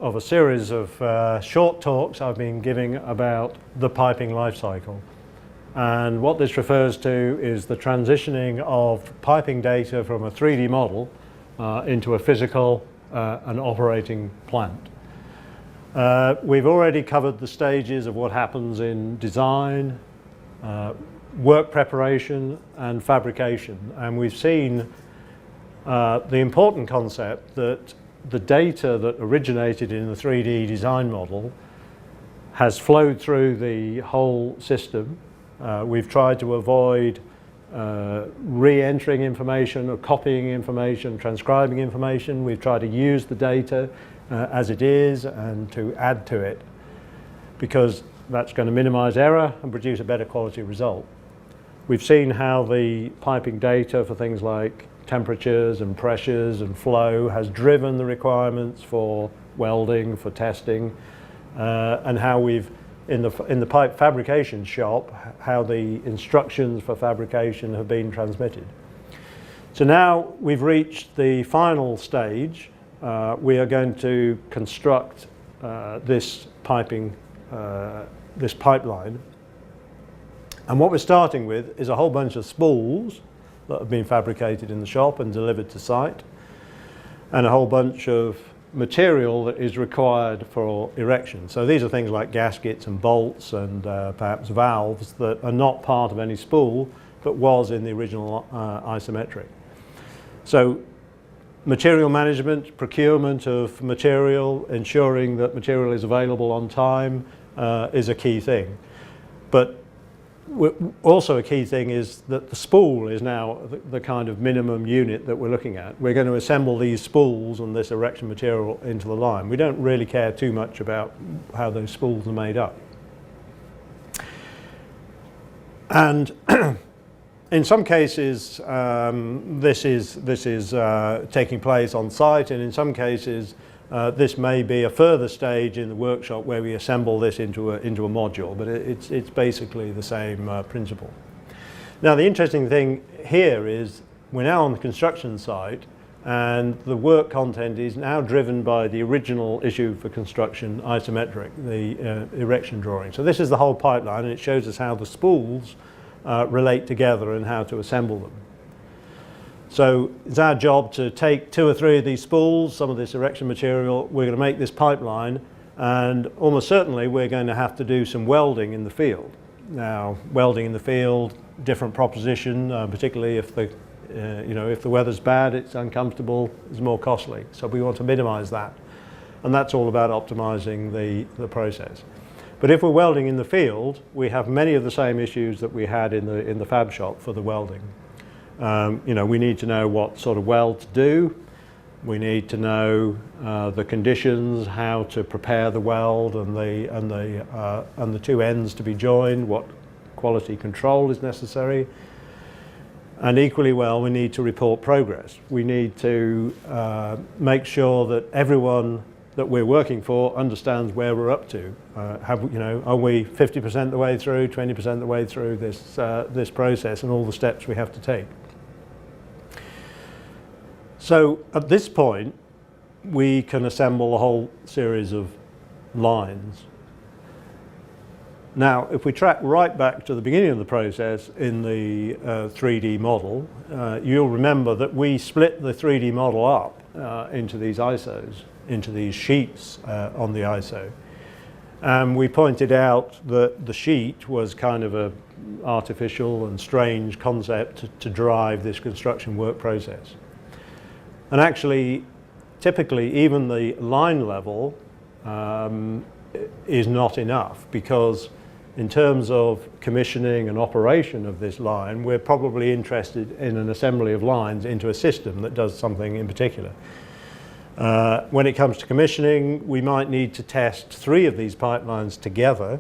of a series of short talks I've been giving about the piping life cycle. And what this refers to is the transitioning of piping data from a 3D model into a physical and operating plant. We've already covered the stages of what happens in design, work preparation and fabrication, and we've seen the important concept that the data that originated in the 3D design model has flowed through the whole system. We've tried to avoid re-entering information or copying information, transcribing information. We've tried to use the data as it is and to add to it, because that's going to minimize error and produce a better quality result. We've seen how the piping data for things like temperatures and pressures and flow has driven the requirements for welding, for testing, and how we've, in the pipe fabrication shop, how the instructions for fabrication have been transmitted. So now we've reached the final stage. We are going to construct this pipeline. And what we're starting with is a whole bunch of spools that have been fabricated in the shop and delivered to site, and a whole bunch of material that is required for erection. So these are things like gaskets and bolts and perhaps valves that are not part of any spool, but was in the original isometric. So material management, procurement of material, ensuring that material is available on time is a key thing. But also a key thing is that the spool is now the kind of minimum unit that we're looking at. We're going to assemble these spools and this erection material into the line. We don't really care too much about how those spools are made up. And in some cases, this is taking place on site, and in some cases, this may be a further stage in the workshop where we assemble this into a module, but it's basically the same principle. Now, the interesting thing here is we're now on the construction site, and the work content is now driven by the original issue for construction isometric, the erection drawing. So this is the whole pipeline, and it shows us how the spools relate together and how to assemble them. So it's our job to take 2 or 3 of these spools, some of this erection material, we're going to make this pipeline, and almost certainly we're going to have to do some welding in the field. Now, welding in the field, different proposition, particularly if the if the weather's bad, it's uncomfortable, it's more costly. So we want to minimize that. And that's all about optimizing the process. But if we're welding in the field, we have many of the same issues that we had in the fab shop for the welding. We need to know what sort of weld to do. We need to know the conditions, how to prepare the weld and the 2 ends to be joined, what quality control is necessary. And equally well, we need to report progress. We need to make sure that everyone that we're working for understands where we're up to. Are we 50% the way through, 20% the way through this process and all the steps we have to take? So at this point, we can assemble a whole series of lines. Now, if we track right back to the beginning of the process in the 3D model, you'll remember that we split the 3D model up into these ISOs, into these sheets on the ISO. And we pointed out that the sheet was kind of an artificial and strange concept to drive this construction work process. And actually, typically, even the line level is not enough, because in terms of commissioning and operation of this line, we're probably interested in an assembly of lines into a system that does something in particular. When it comes to commissioning, we might need to test 3 of these pipelines together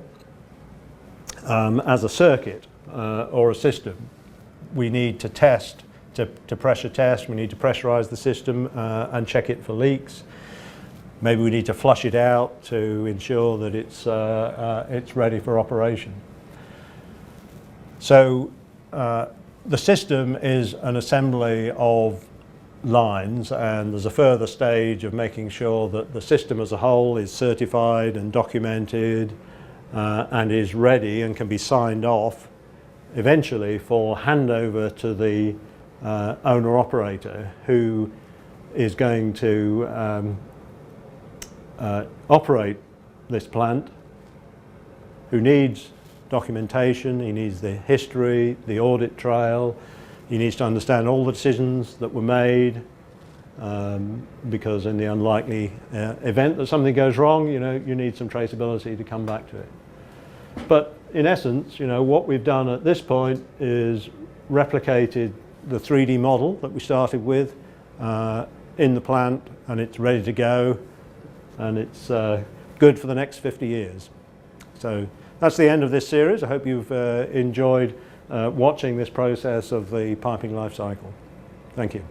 as a circuit or a system. We need to test, to pressure test, we need to pressurize the system and check it for leaks. Maybe we need to flush it out to ensure that it's ready for operation. So the system is an assembly of lines, and there's a further stage of making sure that the system as a whole is certified and documented and is ready and can be signed off eventually for handover to the owner-operator, who is going to operate this plant, who needs documentation, he needs the history, the audit trail, he needs to understand all the decisions that were made, because in the unlikely event that something goes wrong, you need some traceability to come back to it. But in essence, what we've done at this point is replicated the 3D model that we started with in the plant, and it's ready to go, and it's good for the next 50 years. So that's the end of this series. I hope you've enjoyed watching this process of the piping life cycle. Thank you.